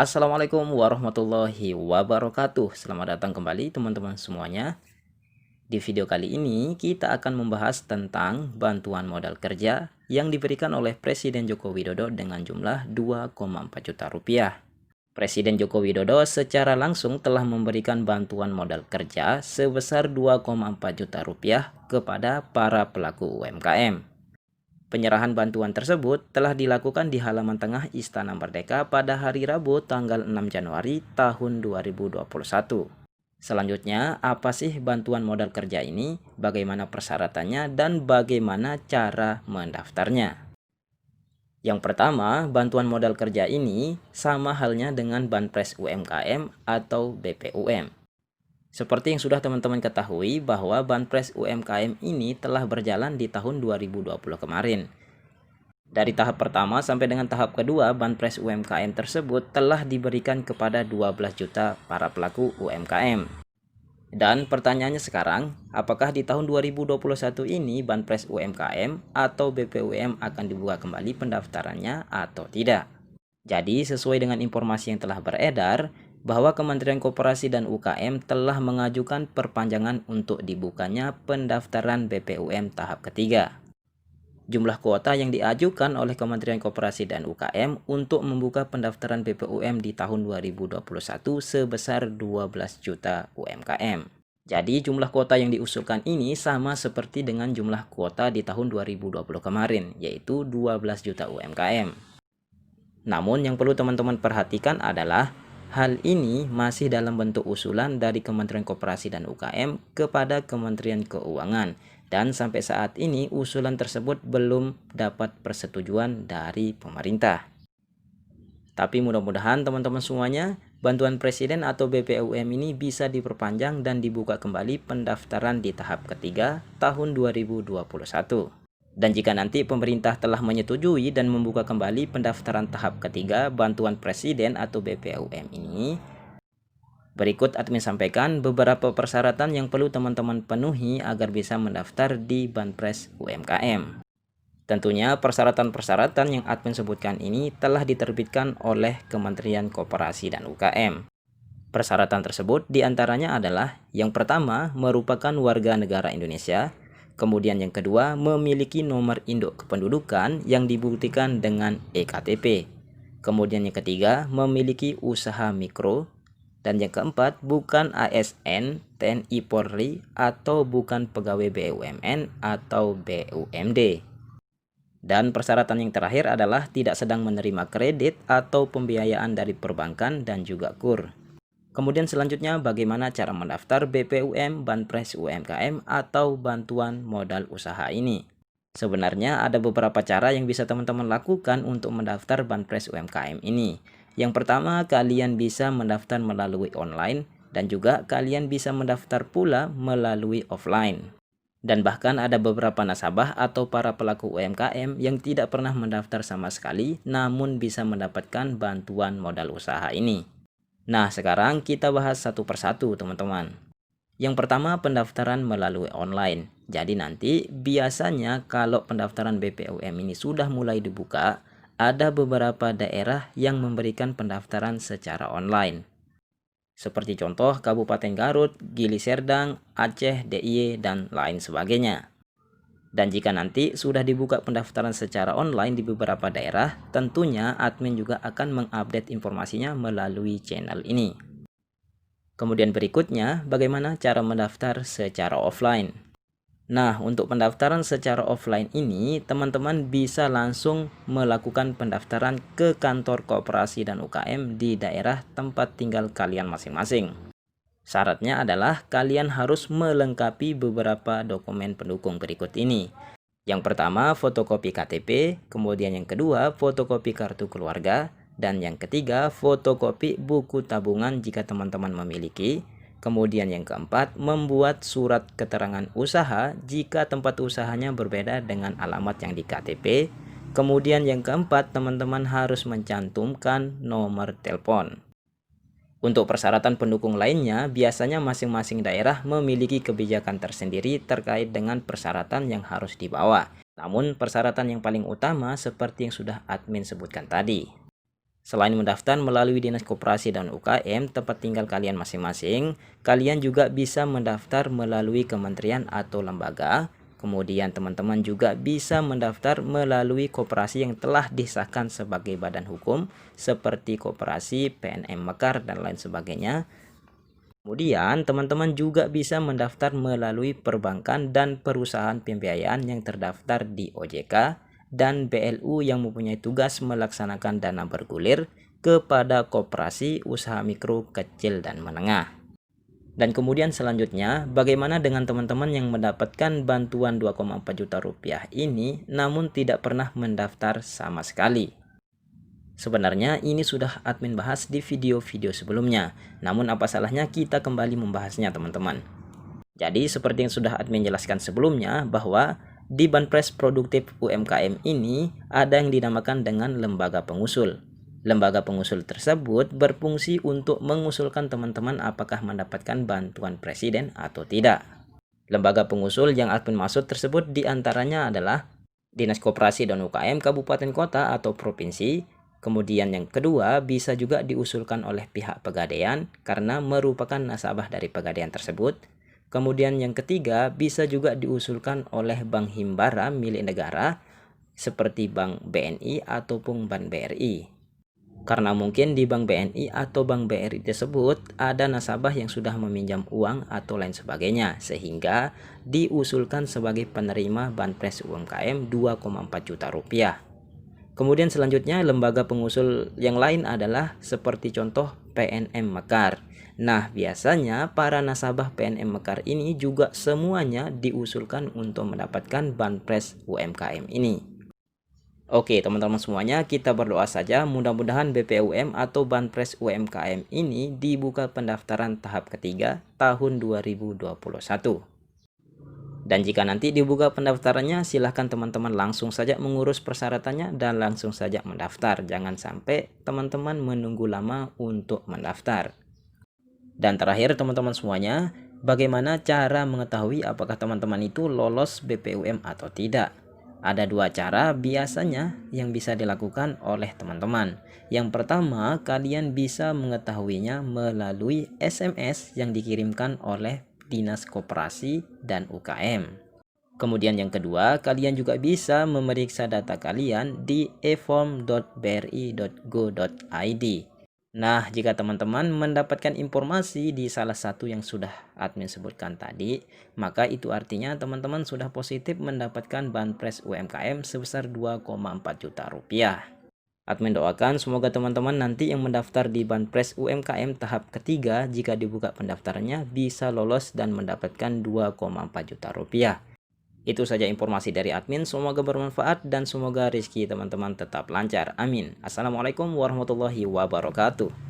Assalamualaikum warahmatullahi wabarakatuh. Selamat datang kembali teman-teman semuanya. Di video kali ini kita akan membahas tentang bantuan modal kerja yang diberikan oleh Presiden Joko Widodo dengan jumlah 2,4 juta rupiah. Presiden Joko Widodo secara langsung telah memberikan bantuan modal kerja sebesar 2,4 juta rupiah kepada para pelaku UMKM. Penyerahan bantuan tersebut telah dilakukan di halaman tengah Istana Merdeka pada hari Rabu tanggal 6 Januari tahun 2021. Selanjutnya, apa sih bantuan modal kerja ini, bagaimana persyaratannya, dan bagaimana cara mendaftarnya? Yang pertama, bantuan modal kerja ini sama halnya dengan Banpres UMKM atau BPUM. Seperti yang sudah teman-teman ketahui bahwa Banpres UMKM ini telah berjalan di tahun 2020 kemarin. Dari tahap pertama sampai dengan tahap kedua, Banpres UMKM tersebut telah diberikan kepada 12 juta para pelaku UMKM. Dan pertanyaannya sekarang, apakah di tahun 2021 ini Banpres UMKM atau BPUM akan dibuka kembali pendaftarannya atau tidak? Jadi sesuai dengan informasi yang telah beredar, bahwa Kementerian Koperasi dan UKM telah mengajukan perpanjangan untuk dibukanya pendaftaran BPUM tahap ketiga. Jumlah kuota yang diajukan oleh Kementerian Koperasi dan UKM untuk membuka pendaftaran BPUM di tahun 2021 sebesar 12 juta UMKM. Jadi jumlah kuota yang diusulkan ini sama seperti dengan jumlah kuota di tahun 2020 kemarin, yaitu 12 juta UMKM. Namun yang perlu teman-teman perhatikan adalah hal ini masih dalam bentuk usulan dari Kementerian Koperasi dan UKM kepada Kementerian Keuangan, dan sampai saat ini usulan tersebut belum dapat persetujuan dari pemerintah. Tapi mudah-mudahan teman-teman semuanya, bantuan Presiden atau BPUM ini bisa diperpanjang dan dibuka kembali pendaftaran di tahap ketiga tahun 2021. Dan jika nanti pemerintah telah menyetujui dan membuka kembali pendaftaran tahap ketiga bantuan Presiden atau BPUM ini, berikut admin sampaikan beberapa persyaratan yang perlu teman-teman penuhi agar bisa mendaftar di Banpres UMKM. Tentunya persyaratan-persyaratan yang admin sebutkan ini telah diterbitkan oleh Kementerian Koperasi dan UKM. Persyaratan tersebut diantaranya adalah yang pertama merupakan warga negara Indonesia, kemudian yang kedua memiliki nomor induk kependudukan yang dibuktikan dengan EKTP, kemudian yang ketiga memiliki usaha mikro, dan yang keempat bukan ASN, TNI Polri, atau bukan pegawai BUMN atau BUMD. Dan persyaratan yang terakhir adalah tidak sedang menerima kredit atau pembiayaan dari perbankan dan juga KUR. Kemudian selanjutnya bagaimana cara mendaftar BPUM, Banpres UMKM atau bantuan modal usaha ini. Sebenarnya ada beberapa cara yang bisa teman-teman lakukan untuk mendaftar Banpres UMKM ini. Yang pertama, kalian bisa mendaftar melalui online dan juga kalian bisa mendaftar pula melalui offline. Dan bahkan ada beberapa nasabah atau para pelaku UMKM yang tidak pernah mendaftar sama sekali namun bisa mendapatkan bantuan modal usaha ini. Nah, sekarang kita bahas satu persatu teman-teman. Yang pertama, pendaftaran melalui online. Jadi nanti biasanya kalau pendaftaran BPUM ini sudah mulai dibuka, ada beberapa daerah yang memberikan pendaftaran secara online. Seperti contoh Kabupaten Garut, Gili Serdang, Aceh, DIY, dan lain sebagainya. Dan jika nanti sudah dibuka pendaftaran secara online di beberapa daerah, tentunya admin juga akan mengupdate informasinya melalui channel ini. Kemudian berikutnya, bagaimana cara mendaftar secara offline? Nah, untuk pendaftaran secara offline ini, teman-teman bisa langsung melakukan pendaftaran ke kantor koperasi dan UKM di daerah tempat tinggal kalian masing-masing. Syaratnya adalah kalian harus melengkapi beberapa dokumen pendukung berikut ini. Yang pertama, fotokopi KTP, kemudian yang kedua, fotokopi kartu keluarga, dan yang ketiga, fotokopi buku tabungan jika teman-teman memiliki. Kemudian yang keempat, membuat surat keterangan usaha jika tempat usahanya berbeda dengan alamat yang di KTP. Kemudian yang keempat, teman-teman harus mencantumkan nomor telepon. Untuk persyaratan pendukung lainnya, biasanya masing-masing daerah memiliki kebijakan tersendiri terkait dengan persyaratan yang harus dibawa. Namun, persyaratan yang paling utama seperti yang sudah admin sebutkan tadi. Selain mendaftar melalui Dinas Koperasi dan UKM tempat tinggal kalian masing-masing, kalian juga bisa mendaftar melalui kementerian atau lembaga. Kemudian teman-teman juga bisa mendaftar melalui koperasi yang telah disahkan sebagai badan hukum seperti koperasi, PNM Mekar, dan lain sebagainya. Kemudian teman-teman juga bisa mendaftar melalui perbankan dan perusahaan pembiayaan yang terdaftar di OJK dan BLU yang mempunyai tugas melaksanakan dana bergulir kepada koperasi, usaha mikro, kecil, dan menengah. Dan kemudian selanjutnya, bagaimana dengan teman-teman yang mendapatkan bantuan 2,4 juta rupiah ini namun tidak pernah mendaftar sama sekali? Sebenarnya ini sudah admin bahas di video-video sebelumnya, namun apa salahnya kita kembali membahasnya teman-teman. Jadi seperti yang sudah admin jelaskan sebelumnya, bahwa di Banpres Produktif UMKM ini ada yang dinamakan dengan lembaga pengusul. Lembaga pengusul tersebut berfungsi untuk mengusulkan teman-teman apakah mendapatkan bantuan presiden atau tidak. Lembaga pengusul yang admin maksud tersebut diantaranya adalah Dinas Koperasi dan UKM Kabupaten Kota atau Provinsi. Kemudian yang kedua bisa juga diusulkan oleh pihak Pegadaian karena merupakan nasabah dari Pegadaian tersebut. Kemudian yang ketiga bisa juga diusulkan oleh Bank Himbara milik negara seperti Bank BNI ataupun Bank BRI. Karena mungkin di Bank BNI atau Bank BRI tersebut ada nasabah yang sudah meminjam uang atau lain sebagainya, sehingga diusulkan sebagai penerima Banpres UMKM 2,4 juta rupiah. Kemudian selanjutnya lembaga pengusul yang lain adalah seperti contoh PNM Mekar. Nah, biasanya para nasabah PNM Mekar ini juga semuanya diusulkan untuk mendapatkan Banpres UMKM ini. Oke teman-teman semuanya, kita berdoa saja mudah-mudahan BPUM atau Banpres UMKM ini dibuka pendaftaran tahap ketiga tahun 2021. Dan jika nanti dibuka pendaftarannya, silahkan teman-teman langsung saja mengurus persyaratannya dan langsung saja mendaftar. Jangan sampai teman-teman menunggu lama untuk mendaftar. Dan terakhir teman-teman semuanya, bagaimana cara mengetahui apakah teman-teman itu lolos BPUM atau tidak? Ada dua cara biasanya yang bisa dilakukan oleh teman-teman. Yang pertama, kalian bisa mengetahuinya melalui SMS yang dikirimkan oleh Dinas Koperasi dan UKM. Kemudian yang kedua, kalian juga bisa memeriksa data kalian di eform.bri.go.id. Nah, jika teman-teman mendapatkan informasi di salah satu yang sudah admin sebutkan tadi, maka itu artinya teman-teman sudah positif mendapatkan Banpres UMKM sebesar 2,4 juta rupiah. Admin doakan semoga teman-teman nanti yang mendaftar di Banpres UMKM tahap ketiga jika dibuka pendaftarannya bisa lolos dan mendapatkan 2,4 juta rupiah. Itu saja informasi dari admin, semoga bermanfaat dan semoga rezeki teman-teman tetap lancar. Amin. Assalamualaikum warahmatullahi wabarakatuh.